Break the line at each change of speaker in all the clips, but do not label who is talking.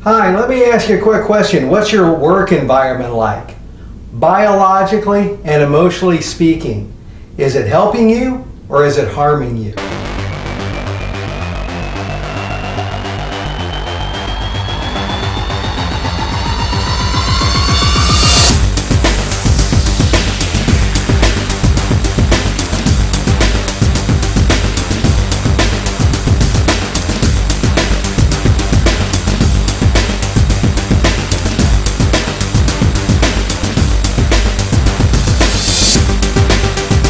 Hi, let me ask you a quick question. What's your work environment like? Biologically and emotionally speaking, is it helping you or is it harming you?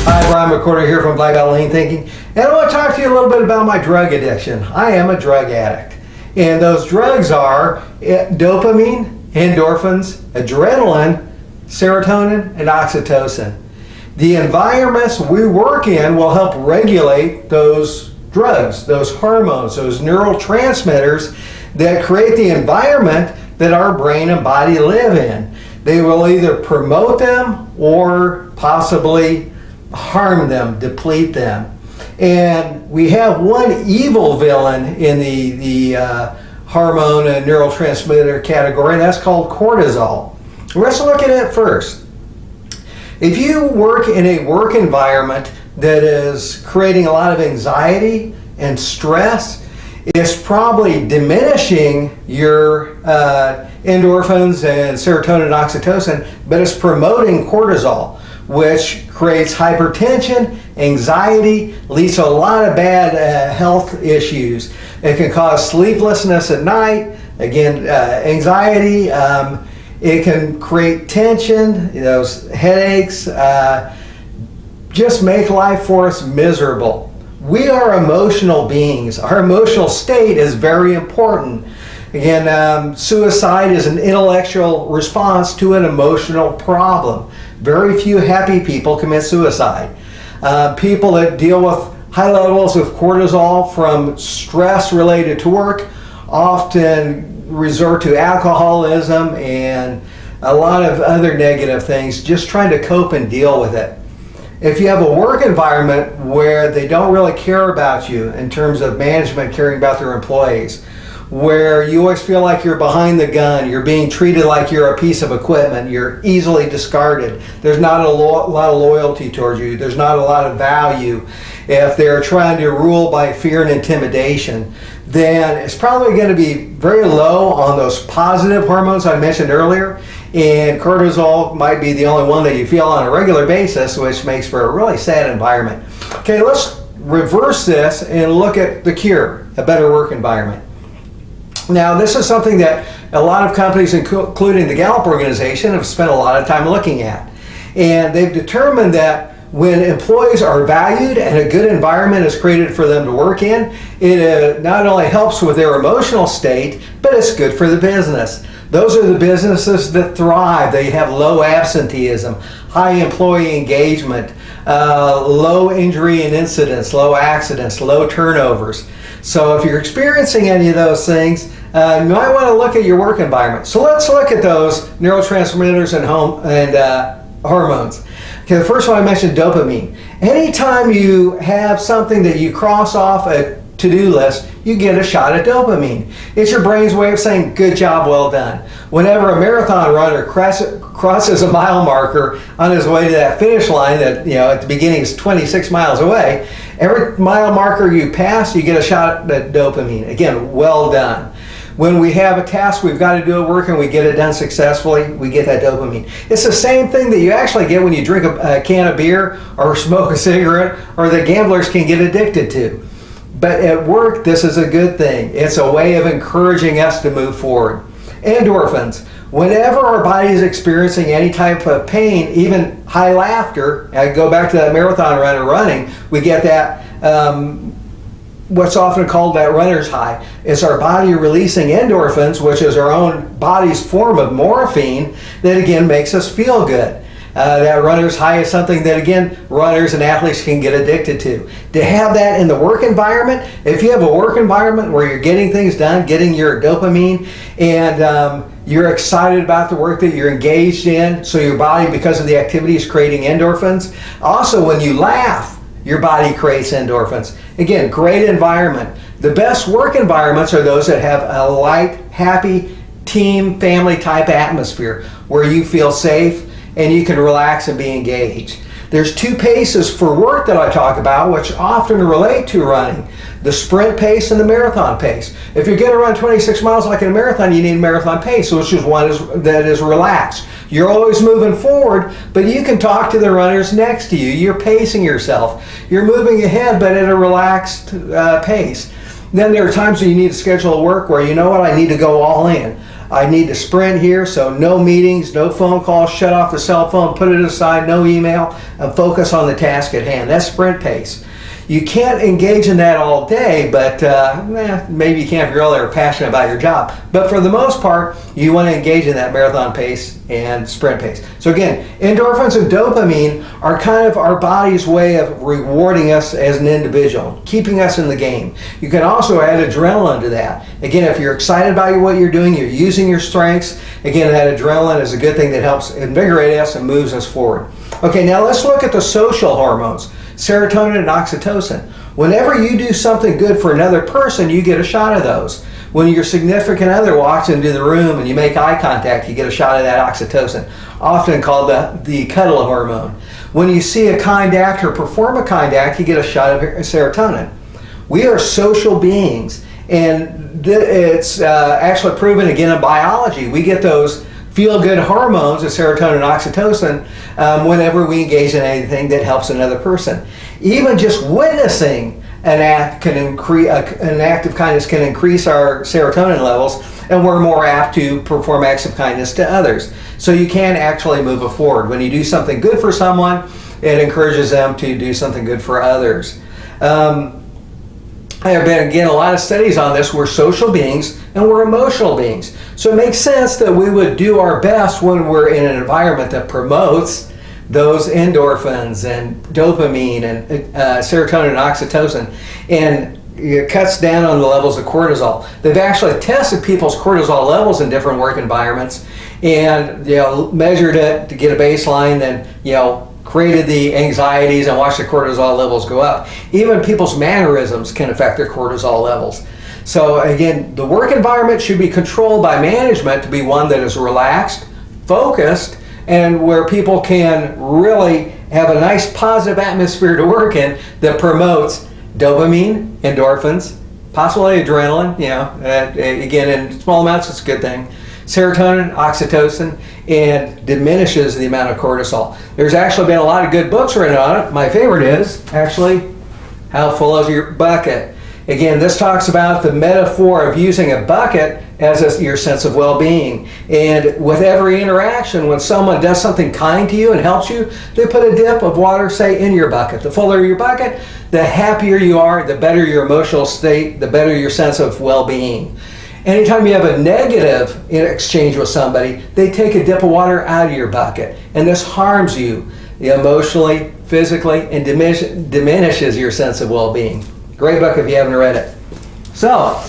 Hi, Brian McCorder here from Black Belt Lean Thinking, and I want to talk to you a little bit about my drug addiction. I am a drug addict, and those drugs are dopamine, endorphins, adrenaline, serotonin, and oxytocin. The environments we work in will help regulate those drugs, those hormones, those neurotransmitters that create the environment that our brain and body live in. They will either promote them or possibly harm them, deplete them. And we have one evil villain in the hormone and neurotransmitter category, and that's called cortisol. Let's look at it first. If you work in a work environment that is creating a lot of anxiety and stress, it's probably diminishing your endorphins and serotonin and oxytocin, but it's promoting cortisol, which creates hypertension, anxiety, leads to a lot of bad health issues. It can cause sleeplessness at night, again, anxiety. It can create tension, those headaches, just make life for us miserable. We are emotional beings. Our emotional state is very important. Again, suicide is an intellectual response to an emotional problem. Very few happy people commit suicide. People that deal with high levels of cortisol from stress related to work often resort to alcoholism and a lot of other negative things, just trying to cope and deal with it. If you have a work environment where they don't really care about you in terms of management caring about their employees, where you always feel like you're behind the gun, you're being treated like you're a piece of equipment, you're easily discarded, there's not a lot of loyalty towards you, there's not a lot of value, if they're trying to rule by fear and intimidation, then it's probably going to be very low on those positive hormones I mentioned earlier, and cortisol might be the only one that you feel on a regular basis, which makes for a really sad environment. Okay, let's reverse this and look at the cure, a better work environment. Now, this is something that a lot of companies, including the Gallup organization, have spent a lot of time looking at. And they've determined that when employees are valued and a good environment is created for them to work in, it not only helps with their emotional state, but it's good for the business. Those are the businesses that thrive. They have low absenteeism, high employee engagement, low injury and incidents, low accidents, low turnovers. So if you're experiencing any of those things, you might want to look at your work environment. So let's look at those neurotransmitters and hormones. Okay, the first one I mentioned, dopamine. Anytime you have something that you cross off a to-do list, you get a shot of dopamine. It's your brain's way of saying, good job, well done. Whenever a marathon runner crosses a mile marker on his way to that finish line that, at the beginning is 26 miles away, every mile marker you pass, you get a shot of dopamine. Again, well done. When we have a task we've got to do at work and we get it done successfully, we get that dopamine. It's the same thing that you actually get when you drink a can of beer or smoke a cigarette, or that gamblers can get addicted to. But at work, this is a good thing. It's a way of encouraging us to move forward. Endorphins. Whenever our body is experiencing any type of pain, even high laughter, I go back to that marathon runner running, we get that, what's often called that runner's high. It's our body releasing endorphins, which is our own body's form of morphine, that again makes us feel good. That runner's high is something that, again, runners and athletes can get addicted to. To have that in the work environment, if you have a work environment where you're getting things done, getting your dopamine, and you're excited about the work that you're engaged in, so your body, because of the activity, is creating endorphins. Also, when you laugh, your body creates endorphins. Again, great environment. The best work environments are those that have a light, happy, team, family type atmosphere where you feel safe and you can relax and be engaged. There's two paces for work that I talk about, which often relate to running: the sprint pace and the marathon pace. If you're going to run 26 miles like in a marathon, you need marathon pace, which is one that is relaxed. You're always moving forward, but you can talk to the runners next to you. You're pacing yourself. You're moving ahead, but at a relaxed pace. Then there are times when you need to schedule a work where, you know what, I need to go all in. I need to sprint here, so no meetings, no phone calls, shut off the cell phone, put it aside, no email, and focus on the task at hand. That's sprint pace. You can't engage in that all day, but maybe you can if you're really passionate about your job. But for the most part, you want to engage in that marathon pace and sprint pace. So again, endorphins and dopamine are kind of our body's way of rewarding us as an individual, keeping us in the game. You can also add adrenaline to that. Again, if you're excited about what you're doing, you're using your strengths, again, that adrenaline is a good thing that helps invigorate us and moves us forward. Okay, now let's look at the social hormones. Serotonin and oxytocin. Whenever you do something good for another person, you get a shot of those. When your significant other walks into the room and you make eye contact, you get a shot of that oxytocin, often called the cuddle hormone. When you see a kind act or perform a kind act, you get a shot of serotonin. We are social beings, and it's actually proven again in biology. We get those feel-good hormones of serotonin and oxytocin whenever we engage in anything that helps another person. Even just witnessing an act of kindness can increase our serotonin levels, and we're more apt to perform acts of kindness to others. So you can actually move it forward. When you do something good for someone, it encourages them to do something good for others. There have been, again, a lot of studies on this. We're social beings and we're emotional beings. So it makes sense that we would do our best when we're in an environment that promotes those endorphins and dopamine and serotonin and oxytocin, and it cuts down on the levels of cortisol. They've actually tested people's cortisol levels in different work environments and measured it to get a baseline, and created the anxieties and watched the cortisol levels go up. Even people's mannerisms can affect their cortisol levels. So again, the work environment should be controlled by management to be one that is relaxed, focused, and where people can really have a nice positive atmosphere to work in that promotes dopamine, endorphins, possibly adrenaline, again, in small amounts it's a good thing, serotonin, oxytocin, and diminishes the amount of cortisol. There's actually been a lot of good books written on it. My favorite is actually How Full Is Your Bucket? Again, this talks about the metaphor of using a bucket as your sense of well-being. And with every interaction, when someone does something kind to you and helps you, they put a dip of water, say, in your bucket. The fuller your bucket, the happier you are, the better your emotional state, the better your sense of well-being. Anytime you have a negative in exchange with somebody, they take a dip of water out of your bucket. And this harms you emotionally, physically, and diminishes your sense of well-being. Great book if you haven't read it. So,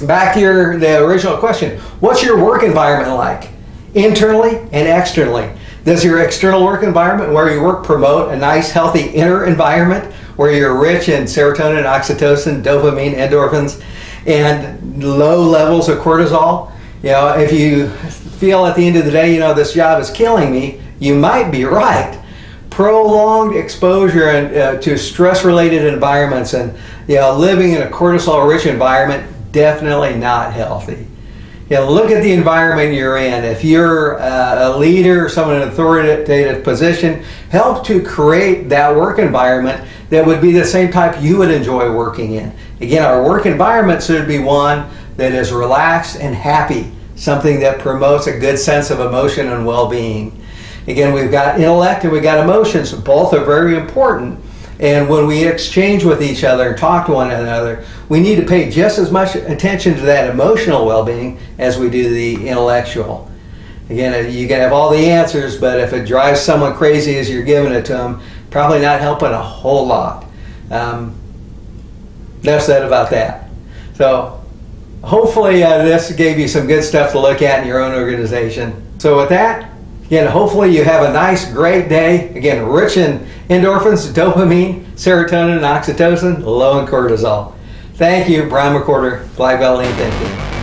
back to the original question. What's your work environment like? Internally and externally. Does your external work environment where you work promote a nice, healthy inner environment where you're rich in serotonin, oxytocin, dopamine, endorphins, and low levels of cortisol? If you feel at the end of the day, this job is killing me, you might be right. Prolonged exposure to stress-related environments and living in a cortisol-rich environment, definitely not healthy. Look at the environment you're in. If you're a leader or someone in an authoritative position, help to create that work environment that would be the same type you would enjoy working in. Again, our work environment should be one that is relaxed and happy, something that promotes a good sense of emotion and well-being. Again, we've got intellect and we've got emotions. Both are very important. And when we exchange with each other and talk to one another, we need to pay just as much attention to that emotional well-being as we do the intellectual. Again, you can have all the answers, but if it drives someone crazy as you're giving it to them, probably not helping a whole lot. Enough said about that. So hopefully this gave you some good stuff to look at in your own organization. So with that, again, hopefully you have a nice, great day. Again, rich in endorphins, dopamine, serotonin, and oxytocin, low in cortisol. Thank you, Brian McWhorter, Black Belt Lean Thinking.